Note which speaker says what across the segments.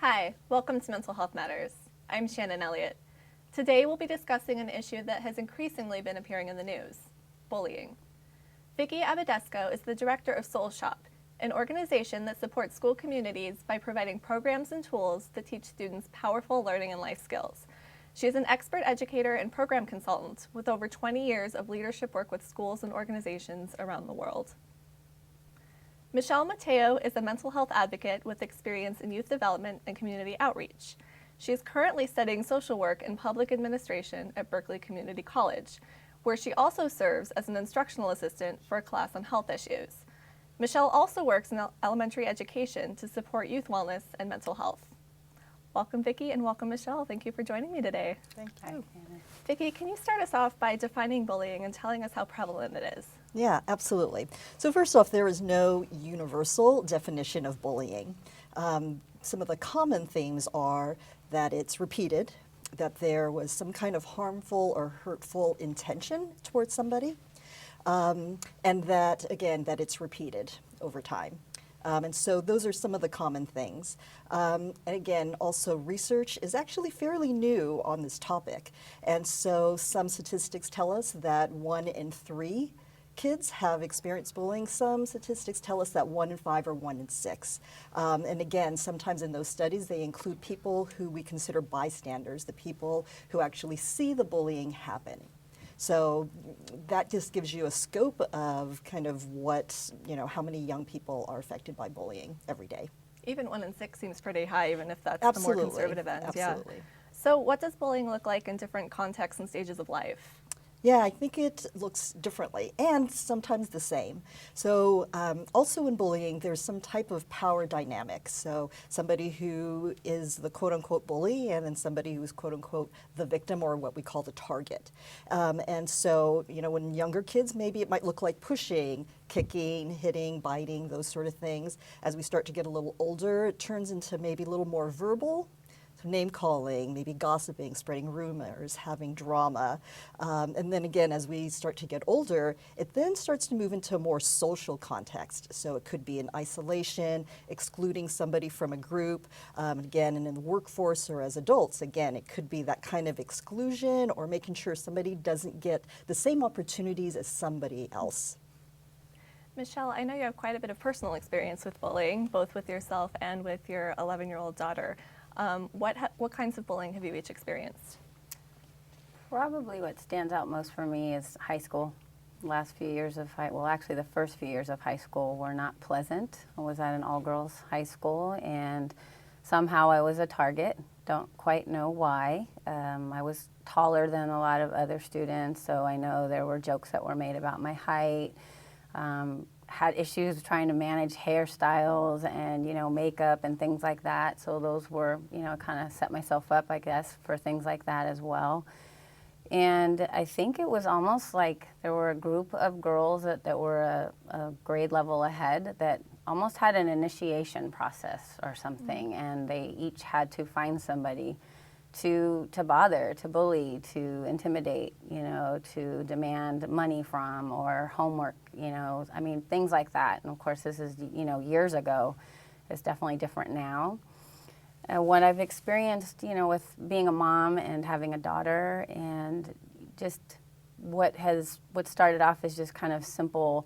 Speaker 1: Hi, welcome to Mental Health Matters. I'm Shannon Eliot. Today we'll be discussing an issue that has increasingly been appearing in the news, bullying. Vicki Abadesco is the Director of Soul Shoppe, an organization that supports school communities by providing programs and tools that teach students powerful learning and life skills. She is an expert educator and program consultant with over 20 years of leadership work with schools and organizations around the world. Michelle Mateo is a mental health advocate with experience in youth development and community outreach. She is currently studying social work and public administration at Berkeley Community College, where she also serves as an instructional assistant for a class on health issues. Michelle also works in elementary education to support youth wellness and mental health. Welcome, Vicki, and welcome, Michelle. Thank you for joining me today.
Speaker 2: Thank you.
Speaker 1: Vicki, can you start us off by defining bullying and telling us how prevalent it is?
Speaker 2: Yeah, absolutely. So first off, there is no universal definition of bullying. Some of the common themes are that it's repeated, that there was some kind of harmful or hurtful intention towards somebody, and that, again, that it's repeated over time. And so those are some of the common things. And again, also research is actually fairly new on this topic. And so some statistics tell us that 1 in 3 kids have experienced bullying. Some statistics tell us that 1 in 5 or 1 in 6. And again, sometimes in those studies, they include people who we consider bystanders, the people who actually see the bullying happen. So that just gives you a scope of kind of what, how many young people are affected by bullying every day.
Speaker 1: Even 1 in 6 seems pretty high, even if that's
Speaker 2: Absolutely.
Speaker 1: the more conservative end.
Speaker 2: Absolutely.
Speaker 1: Yeah. So what does bullying look like in different contexts and stages of life?
Speaker 2: Yeah, I think it looks differently and sometimes the same. So also in bullying, there's some type of power dynamic. So somebody who is the quote-unquote bully and then somebody who's quote-unquote the victim or what we call the target. And so, when younger kids, maybe it might look like pushing, kicking, hitting, biting, those sort of things. As we start to get a little older, it turns into maybe a little more verbal. Name calling, maybe gossiping, spreading rumors, having drama. And then again, as we start to get older, it then starts to move into a more social context. So it could be in isolation, excluding somebody from a group. Again, and in the workforce or as adults, again, it could be that kind of exclusion or making sure somebody doesn't get the same opportunities as somebody else.
Speaker 1: Michelle, I know you have quite a bit of personal experience with bullying, both with yourself and with your 11-year-old daughter. What kinds of bullying have you each experienced?
Speaker 3: Probably what stands out most for me is high school. Last few years of actually the first few years of high school were not pleasant. I was at an all-girls high school and somehow I was a target. Don't quite know why. I was taller than a lot of other students, so I know there were jokes that were made about my height. Had issues trying to manage hairstyles and, makeup and things like that. So those were, kind of set myself up, I guess, for things like that as well. And I think it was almost like there were a group of girls that were a grade level ahead that almost had an initiation process or something. Mm-hmm. And they each had to find somebody to bother, to bully, to intimidate, to demand money from or homework, things like that. And of course, this is, years ago. It's definitely different now. What I've experienced, with being a mom and having a daughter and just what started off as just kind of simple,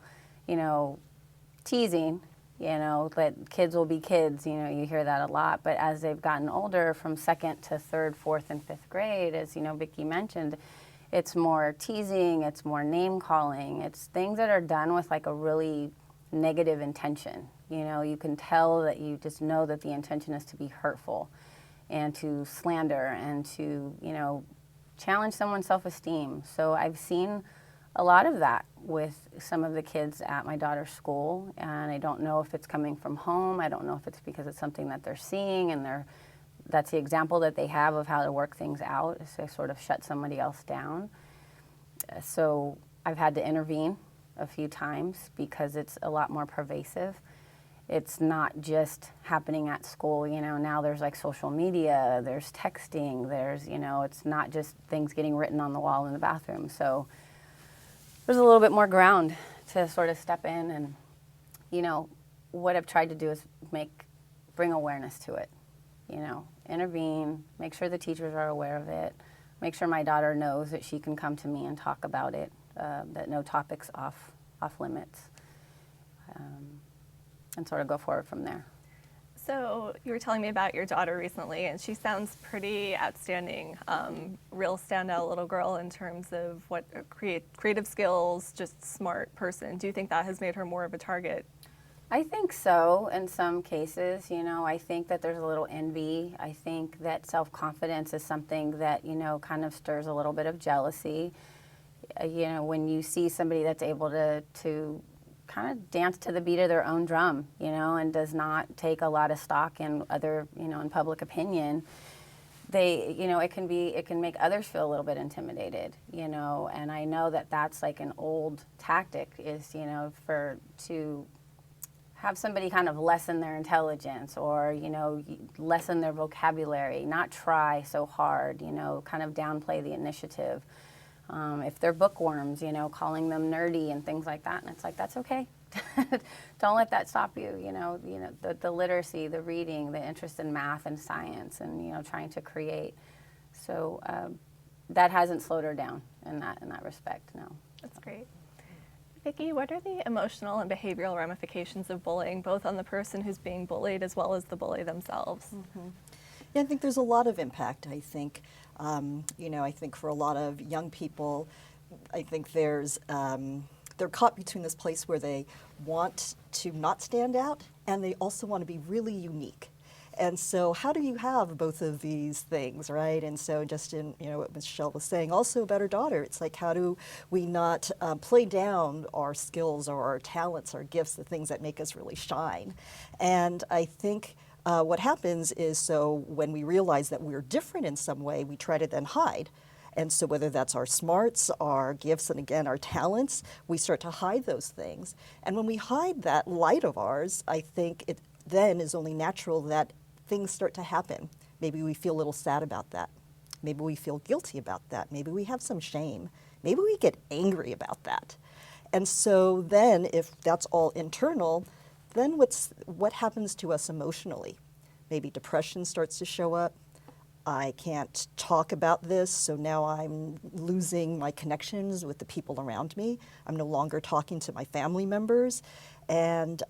Speaker 3: teasing, that kids will be kids, you hear that a lot. But as they've gotten older from 2nd to 3rd, 4th, and 5th grade, as Vicki mentioned, it's more teasing, it's more name calling, it's things that are done with like a really negative intention. You can tell that you just know that the intention is to be hurtful and to slander and to, challenge someone's self-esteem. So I've seen a lot of that with some of the kids at my daughter's school, and I don't know if it's coming from home. I don't know if it's because it's something that they're seeing and that's the example that they have of how to work things out, is to sort of shut somebody else down. So I've had to intervene a few times because it's a lot more pervasive. It's not just happening at school, now there's like social media, there's texting, there's, it's not just things getting written on the wall in the bathroom. So there's a little bit more ground to sort of step in and, what I've tried to do is bring awareness to it. intervene, make sure the teachers are aware of it, make sure my daughter knows that she can come to me and talk about it, that no topic's off limits, and sort of go forward from there.
Speaker 1: So you were telling me about your daughter recently, and she sounds pretty outstanding, real standout little girl in terms of what creative skills, just smart person. Do you think that has made her more of a target?
Speaker 3: I think so in some cases. I think that there's a little envy. I think that self-confidence is something that, kind of stirs a little bit of jealousy. When you see somebody that's able to kind of dance to the beat of their own drum, and does not take a lot of stock in other, in public opinion, it can make others feel a little bit intimidated, and I know that that's like an old tactic is, to have somebody kind of lessen their intelligence or, lessen their vocabulary, not try so hard, kind of downplay the initiative. If they're bookworms, calling them nerdy and things like that. And it's like, that's okay. Don't let that stop you. The literacy, the reading, the interest in math and science and, trying to create. So that hasn't slowed her down in that respect, no.
Speaker 1: That's great. Vicki, what are the emotional and behavioral ramifications of bullying, both on the person who's being bullied as well as the bully themselves?
Speaker 2: Mm-hmm. Yeah, I think there's a lot of impact. I think, I think for a lot of young people, I think they're caught between this place where they want to not stand out and they also want to be really unique. And so how do you have both of these things, right? And so just in, what Michelle was saying also about her daughter, it's like, how do we not play down our skills or our talents, our gifts, the things that make us really shine? And I think what happens is, so when we realize that we're different in some way, we try to then hide. And so whether that's our smarts, our gifts, and again, our talents, we start to hide those things. And when we hide that light of ours, I think it then is only natural that things start to happen. Maybe we feel a little sad about that. Maybe we feel guilty about that. Maybe we have some shame. Maybe we get angry about that. And so then if that's all internal, then what happens to us emotionally? Maybe depression starts to show up. I can't talk about this, so now I'm losing my connections with the people around me. I'm no longer talking to my family members. And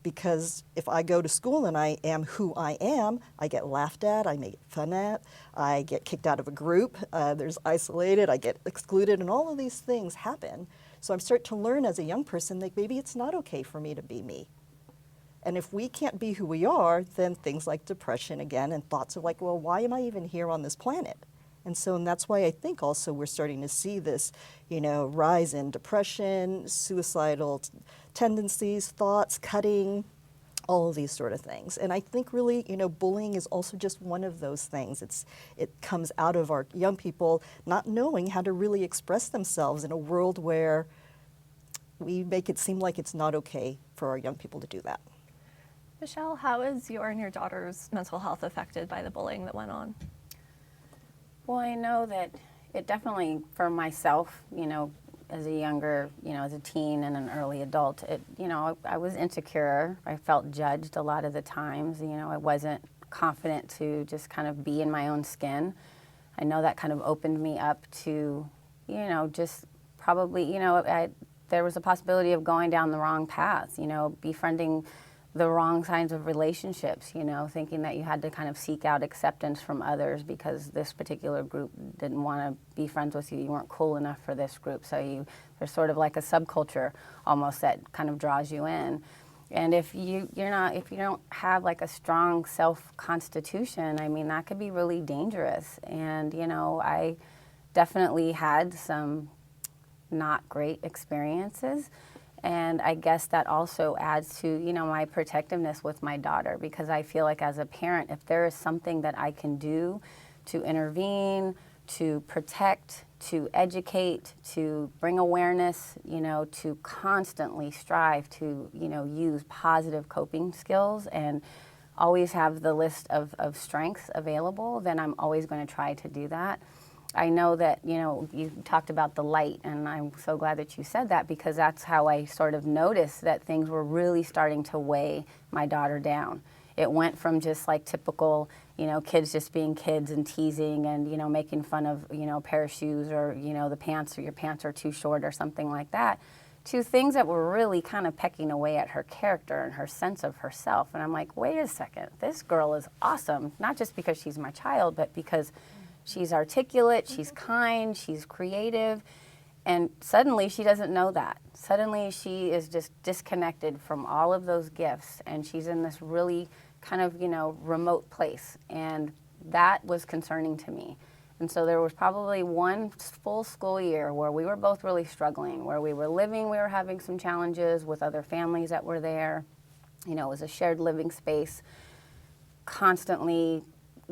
Speaker 2: because if I go to school and I am who I am, I get laughed at, I make fun at, I get kicked out of a group, there's isolated, I get excluded, and all of these things happen. So I'm starting to learn as a young person that maybe it's not okay for me to be me. And if we can't be who we are, then things like depression again and thoughts of like, well, why am I even here on this planet? And that's why I think also we're starting to see this, rise in depression, suicidal tendencies, thoughts, cutting, all of these sort of things. And I think really, bullying is also just one of those things. It comes out of our young people not knowing how to really express themselves in a world where we make it seem like it's not okay for our young people to do that.
Speaker 1: Michelle, how is your and your daughter's mental health affected by the bullying that went on?
Speaker 3: Well, I know that it definitely, for myself, as a younger, as a teen and an early adult, I was insecure. I felt judged a lot of the times. I wasn't confident to just kind of be in my own skin. I know that kind of opened me up to, just probably, there was a possibility of going down the wrong path, befriending the wrong kinds of relationships, thinking that you had to kind of seek out acceptance from others because this particular group didn't want to be friends with you. You weren't cool enough for this group. So there's sort of like a subculture almost that kind of draws you in. And if you don't have like a strong self-constitution, I mean, that could be really dangerous. And, I definitely had some not great experiences. And I guess that also adds to, my protectiveness with my daughter, because I feel like as a parent, if there is something that I can do to intervene, to protect, to educate, to bring awareness, to constantly strive to, use positive coping skills and always have the list of strengths available, then I'm always going to try to do that. I know that, you talked about the light, and I'm so glad that you said that, because that's how I sort of noticed that things were really starting to weigh my daughter down. It went from just like typical, kids just being kids and teasing and, making fun of, a pair of shoes or, the pants or your pants are too short or something like that, to things that were really kind of pecking away at her character and her sense of herself. And I'm like, wait a second, this girl is awesome, not just because she's my child, but because she's articulate, she's kind, she's creative. And suddenly she doesn't know that. Suddenly she is just disconnected from all of those gifts, and she's in this really kind of, remote place. And that was concerning to me. And so there was probably one full school year where we were both really struggling, where we were having some challenges with other families that were there. It was a shared living space, constantly,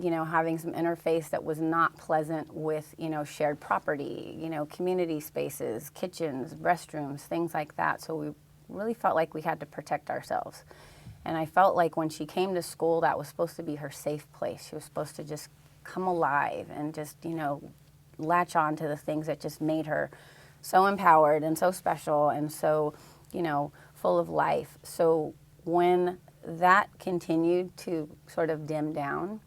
Speaker 3: having some interface that was not pleasant with, shared property, community spaces, kitchens, restrooms, things like that. So we really felt like we had to protect ourselves. And I felt like when she came to school, that was supposed to be her safe place. She was supposed to just come alive and just, latch on to the things that just made her so empowered and so special and so, full of life. So when that continued to sort of dim down,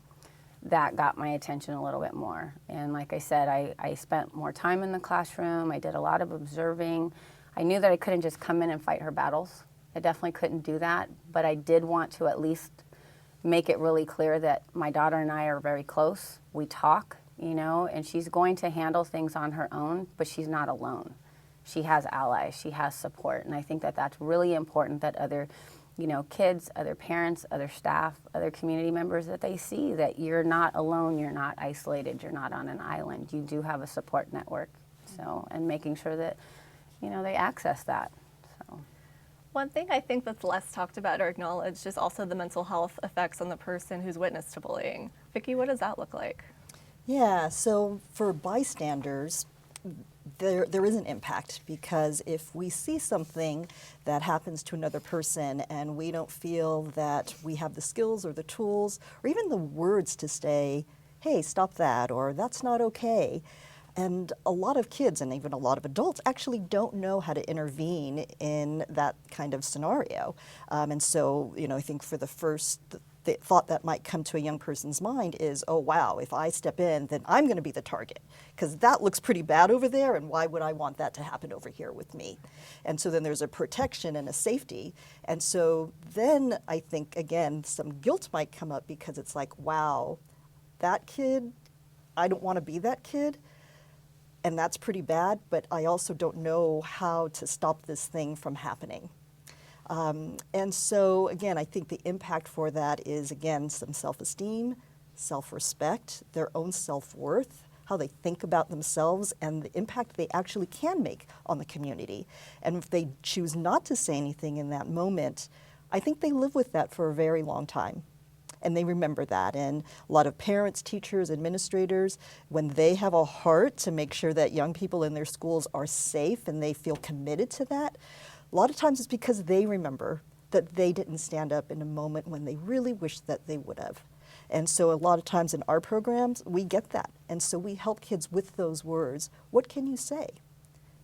Speaker 3: that got my attention a little bit more. And like I said, I spent more time in the classroom. I did a lot of observing. I knew that I couldn't just come in and fight her battles. I definitely couldn't do that, but I did want to at least make it really clear that my daughter and I are very close. We talk, and she's going to handle things on her own, but she's not alone. She has allies, she has support, and I think that that's really important that other, kids, other parents, other staff, other community members, that they see that you're not alone, you're not isolated, you're not on an island. You do have a support network, and making sure that, they access that.
Speaker 1: One thing I think that's less talked about or acknowledged is also the mental health effects on the person who's witness to bullying. Vicki, what does that look like?
Speaker 2: Yeah, so for bystanders, there is an impact, because if we see something that happens to another person and we don't feel that we have the skills or the tools or even the words to say, hey, stop that, or that's not okay. And a lot of kids and even a lot of adults actually don't know how to intervene in that kind of scenario. And so, I think for the first the thought that might come to a young person's mind is, oh, wow, if I step in, then I'm going to be the target, because that looks pretty bad over there, and why would I want that to happen over here with me? And so then there's a protection and a safety. And so then I think, again, some guilt might come up, because it's like, wow, that kid, I don't want to be that kid. And that's pretty bad, but I also don't know how to stop this thing from happening. And so, again, I think the impact for that is, again, some self-esteem, self-respect, their own self-worth, how they think about themselves, and the impact they actually can make on the community. And if they choose not to say anything in that moment, I think they live with that for a very long time. And they remember that. And a lot of parents, teachers, administrators, when they have a heart to make sure that young people in their schools are safe and they feel committed to that, a lot of times it's because they remember that they didn't stand up in a moment when they really wished that they would have. And so a lot of times in our programs, we get that. And so we help kids with those words. What can you say?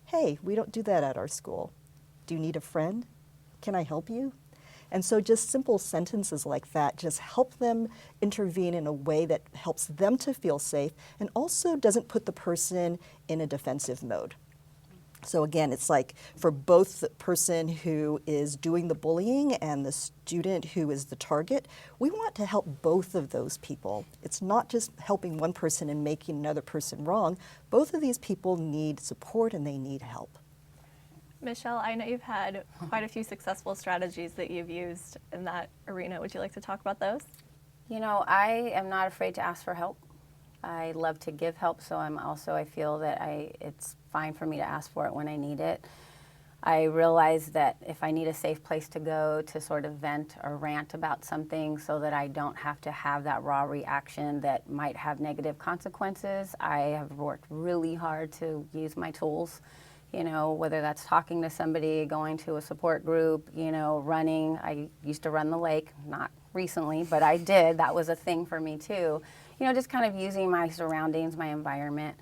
Speaker 2: Hey, we don't do that at our school. Do you need a friend? Can I help you? And so just simple sentences like that just help them intervene in a way that helps them to feel safe and also doesn't put the person in a defensive mode. So again, it's like for both the person who is doing the bullying and the student who is the target, we want to help both of those people. It's not just helping one person and making another person wrong. Both of these people need support and they need help.
Speaker 1: Michelle, I know you've had quite a few successful strategies that you've used in that arena. Would you like to talk about those?
Speaker 3: I am not afraid to ask for help. I love to give help, so I feel that it's fine for me to ask for it when I need it. I realize that if I need a safe place to go to sort of vent or rant about something so that I don't have to have that raw reaction that might have negative consequences, I have worked really hard to use my tools. Whether that's talking to somebody, going to a support group, running. I used to run the lake, not recently, but I did. That was a thing for me too. Just kind of using my surroundings, my environment.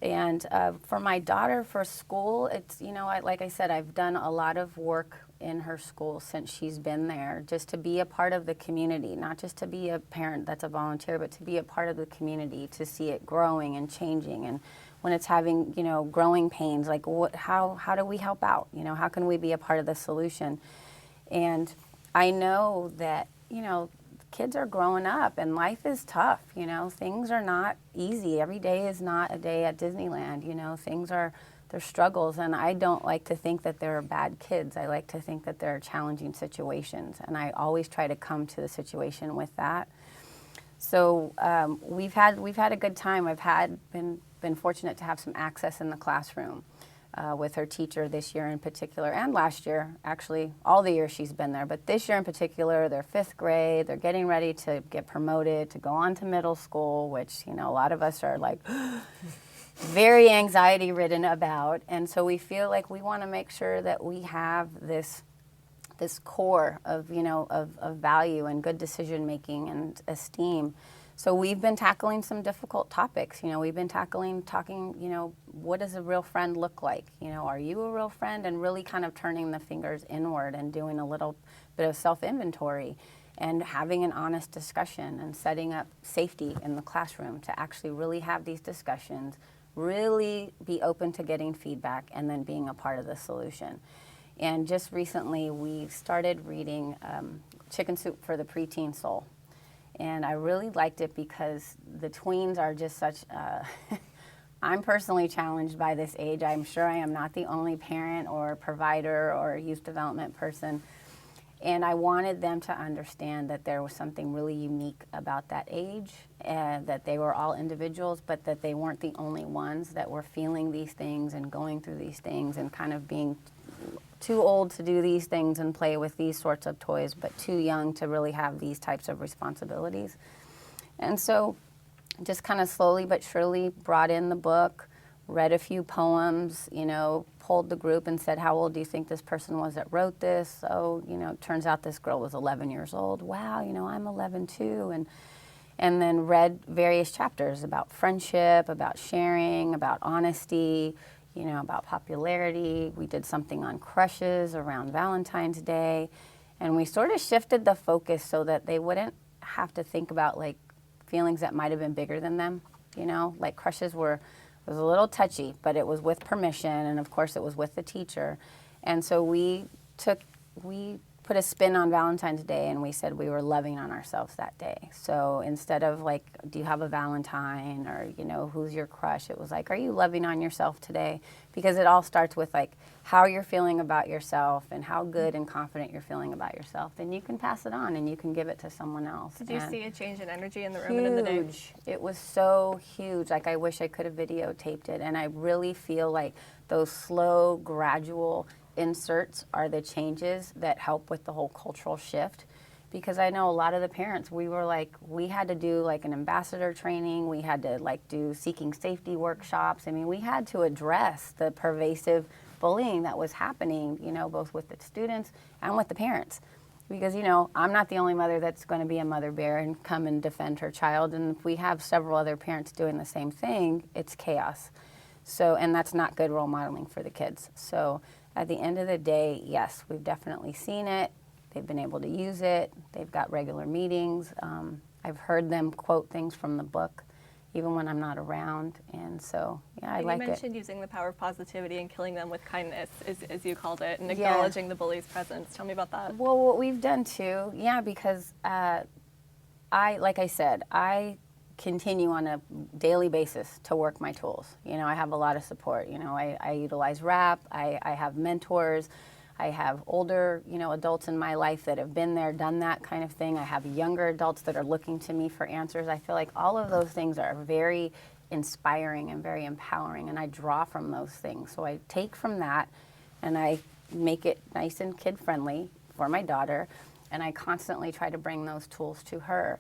Speaker 3: And for my daughter for school, it's, like I said, I've done a lot of work in her school since she's been there, just to be a part of the community, not just to be a parent that's a volunteer, but to be a part of the community, to see it growing and changing. And when it's having, you know, growing pains, like how do we help out? You know, how can we be a part of the solution? And I know that, you know, kids are growing up and life is tough, you know, things are not easy. Every day is not a day at Disneyland, you know, there's struggles, and I don't like to think that there are bad kids. I like to think that there are challenging situations, and I always try to come to the situation with that. So we've had a good time. I've been fortunate to have some access in the classroom with her teacher this year in particular, and last year, actually, all the years she's been there. But this year in particular, they're 5th grade. They're getting ready to get promoted, to go on to middle school, which, you know, a lot of us are like very anxiety ridden about. And so we feel like we want to make sure that we have this core of, you know, of value and good decision making and esteem. So we've been tackling some difficult topics. You know, we've been talking, you know, what does a real friend look like? You know, are you a real friend? And really kind of turning the fingers inward and doing a little bit of self-inventory and having an honest discussion and setting up safety in the classroom to actually really have these discussions, really be open to getting feedback and then being a part of the solution. And just recently we started reading Chicken Soup for the Preteen Soul. And I really liked it because the tweens are just such, I'm personally challenged by this age. I'm sure I am not the only parent or provider or youth development person. And I wanted them to understand that there was something really unique about that age, and that they were all individuals, but that they weren't the only ones that were feeling these things and going through these things and kind of being too old to do these things and play with these sorts of toys, but too young to really have these types of responsibilities. And so just kind of slowly but surely brought in the book, read a few poems, you know, polled the group and said, how old do you think this person was that wrote this? So, you know, it turns out this girl was 11 years old. Wow, you know, I'm 11 too. And then read various chapters about friendship, about sharing, about honesty, you know, about popularity. We did something on crushes around Valentine's Day. And we sort of shifted the focus so that they wouldn't have to think about like feelings that might have been bigger than them, you know, like crushes was a little touchy, but it was with permission, and of course it was with the teacher. And so we put a spin on Valentine's Day, and we said we were loving on ourselves that day. So instead of like, do you have a Valentine, or, you know, who's your crush? It was like, are you loving on yourself today? Because it all starts with like how you're feeling about yourself and how good and confident you're feeling about yourself. Then you can pass it on and you can give it to someone else.
Speaker 1: Did you see a change in energy in the room and in the day?
Speaker 3: Huge. It was so huge. Like, I wish I could have videotaped it. And I really feel like those slow, gradual inserts are the changes that help with the whole cultural shift. Because I know a lot of the parents, we had to do like an ambassador training, we had to like do seeking safety workshops. I mean, we had to address the pervasive bullying that was happening, you know, both with the students and with the parents. Because, you know, I'm not the only mother that's going to be a mother bear and come and defend her child. And if we have several other parents doing the same thing, it's chaos. So, and that's not good role modeling for the kids. So at the end of the day, yes, we've definitely seen it. They've been able to use it. They've got regular meetings. I've heard them quote things from the book, even when I'm not around. And so, yeah, I like it.
Speaker 1: You mentioned using the power of positivity and killing them with kindness, as you called it, and acknowledging the bully's presence. Tell me about that.
Speaker 3: Well, what we've done too, yeah, because like I said, I continue on a daily basis to work my tools. You know, I have a lot of support. You know, I utilize RAP. I have mentors. I have older, you know, adults in my life that have been there, done that kind of thing. I have younger adults that are looking to me for answers. I feel like all of those things are very inspiring and very empowering, and I draw from those things. So I take from that and I make it nice and kid-friendly for my daughter, and I constantly try to bring those tools to her.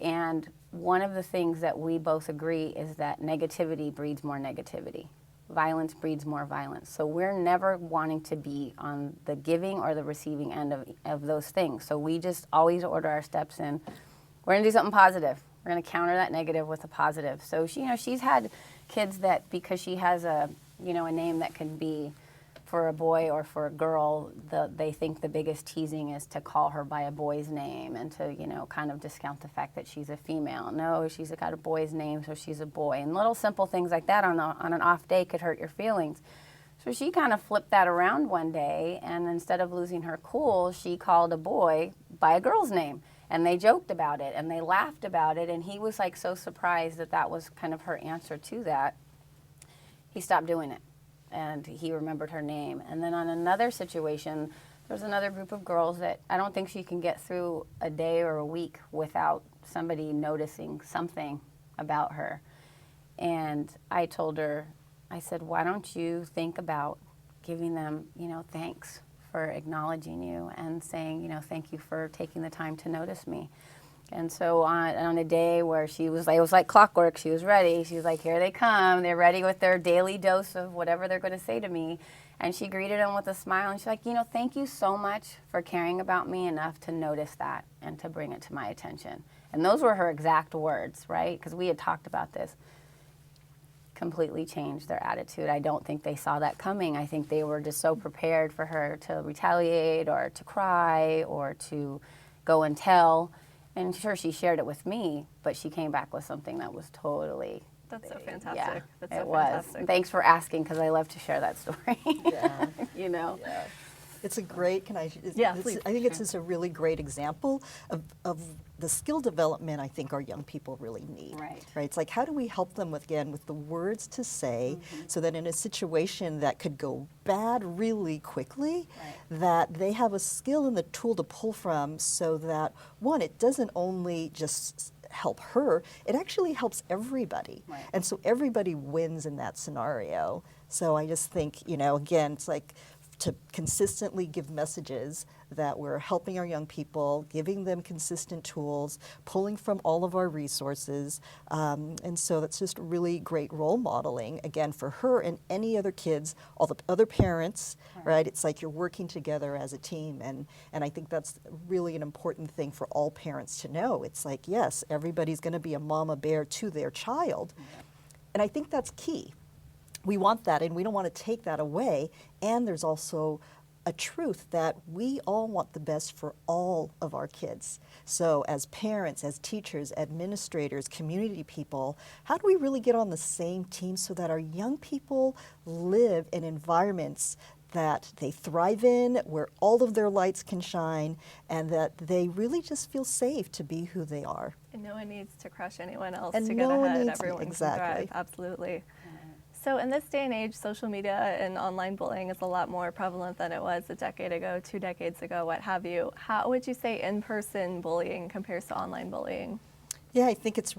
Speaker 3: And one of the things that we both agree is that negativity breeds more negativity. Violence breeds more violence. So we're never wanting to be on the giving or the receiving end of those things. So we just always order our steps in. We're gonna do something positive. We're gonna counter that negative with a positive. So she, you know, she's had kids that, because she has a, you know, a name that can be for a boy or for a girl, they think the biggest teasing is to call her by a boy's name and to, you know, kind of discount the fact that she's a female. No, she's got a boy's name, so she's a boy. And little simple things like that on an off day could hurt your feelings. So she kind of flipped that around one day, and instead of losing her cool, she called a boy by a girl's name. And they joked about it, and they laughed about it, and he was like so surprised that that was kind of her answer to that. He stopped doing it. And he remembered her name. And then on another situation, there's another group of girls that I don't think she can get through a day or a week without somebody noticing something about her. And I told her, I said, why don't you think about giving them, you know, thanks for acknowledging you and saying, you know, thank you for taking the time to notice me. And so on a day where she was like, it was like clockwork, she was ready. She was like, here they come. They're ready with their daily dose of whatever they're going to say to me. And she greeted them with a smile. And she's like, you know, thank you so much for caring about me enough to notice that and to bring it to my attention. And those were her exact words, right? Because we had talked about this. Completely changed their attitude. I don't think they saw that coming. I think they were just so prepared for her to retaliate or to cry or to go and tell. And sure, she shared it with me, but she came back with something that was totally...
Speaker 1: That's so fantastic.
Speaker 3: Yeah,
Speaker 1: That's so
Speaker 3: it was.
Speaker 1: fantastic.
Speaker 3: Thanks for asking, because I love to share that story.
Speaker 2: Yeah.
Speaker 3: You know?
Speaker 2: Yeah. It's a great,
Speaker 1: Yeah, please.
Speaker 2: I think it's just a really great example of the skill development I think our young people really need.
Speaker 3: Right.
Speaker 2: It's like, how do we help them with the words to say, so that in a situation that could go bad really quickly, that they have a skill and the tool to pull from, so that, one, it doesn't only just help her, it actually helps everybody.
Speaker 3: Right.
Speaker 2: And so everybody wins in that scenario. So I just think, you know, again, it's like, to consistently give messages that we're helping our young people, giving them consistent tools, pulling from all of our resources. And so that's just really great role modeling, again, for her and any other kids, all the other parents, right? It's like you're working together as a team. And I think that's really an important thing for all parents to know. It's like, yes, everybody's going to be a mama bear to their child. And I think that's key. We want that, and we don't want to take that away. And there's also a truth that we all want the best for all of our kids. So as parents, as teachers, administrators, community people, how do we really get on the same team so that our young people live in environments that they thrive in, where all of their lights can shine, and that they really just feel safe to be who they are?
Speaker 1: And no one needs to crush anyone else
Speaker 2: And
Speaker 1: to
Speaker 2: no
Speaker 1: get
Speaker 2: one
Speaker 1: ahead.
Speaker 2: needs-
Speaker 1: Everyone
Speaker 2: exactly.
Speaker 1: can thrive. Absolutely. So in this day and age, social media and online bullying is a lot more prevalent than it was a decade ago, 2 decades ago, what have you. How would you say in-person bullying compares to online bullying?
Speaker 2: Yeah, I think it's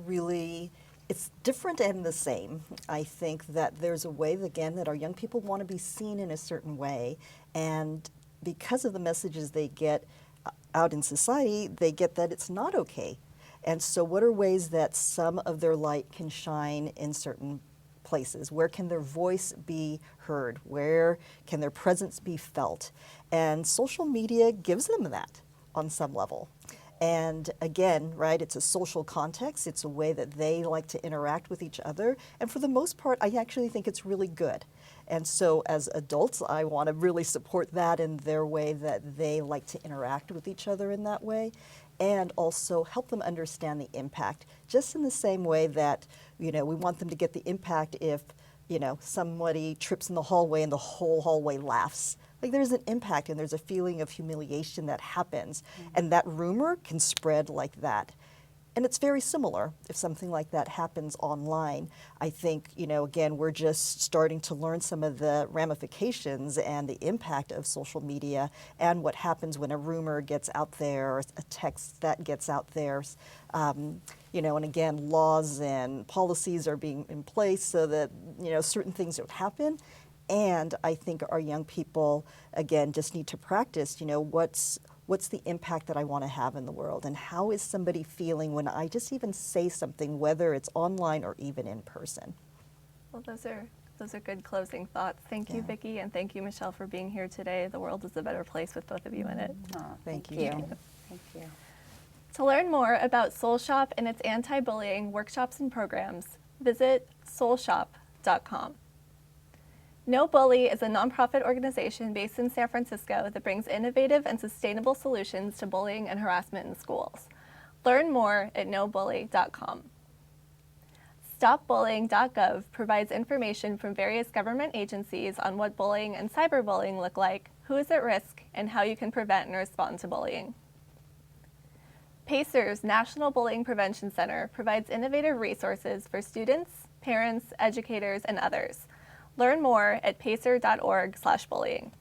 Speaker 2: different and the same. I think that there's a way, again, that our young people want to be seen in a certain way. And because of the messages they get out in society, they get that it's not okay. And so what are ways that some of their light can shine in certain places? Where can their voice be heard? Where can their presence be felt? And social media gives them that on some level. And again, right, it's a social context. It's a way that they like to interact with each other. And for the most part, I actually think it's really good. And so as adults, I want to really support that in their way that they like to interact with each other in that way. And also help them understand the impact, just in the same way that, you know, we want them to get the impact if, you know, somebody trips in the hallway and the whole hallway laughs. Like, there's an impact and there's a feeling of humiliation that happens. And that rumor can spread like that. And it's very similar if something like that happens online. I think, you know, again, we're just starting to learn some of the ramifications and the impact of social media and what happens when a rumor gets out there or a text that gets out there. You know, and again, laws and policies are being in place so that, you know, certain things don't happen. And I think our young people, again, just need to practice, you know, what's the impact that I want to have in the world, and how is somebody feeling when I just even say something, whether it's online or even in person.
Speaker 1: Well, those are good closing thoughts. Thank you,
Speaker 2: Yeah.
Speaker 1: Vicki, and thank you, Michelle, for being here today. The world is a better place with both of you in it.
Speaker 3: Oh,
Speaker 2: Thank you.
Speaker 3: Thank you.
Speaker 1: To learn more about Soul Shoppe and its anti-bullying workshops and programs, visit soulshoppe.com. No Bully is a nonprofit organization based in San Francisco that brings innovative and sustainable solutions to bullying and harassment in schools. Learn more at nobully.com. StopBullying.gov provides information from various government agencies on what bullying and cyberbullying look like, who is at risk, and how you can prevent and respond to bullying. PACER's National Bullying Prevention Center provides innovative resources for students, parents, educators, and others. Learn more at pacer.org/bullying.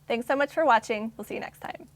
Speaker 1: Thanks so much for watching. We'll see you next time.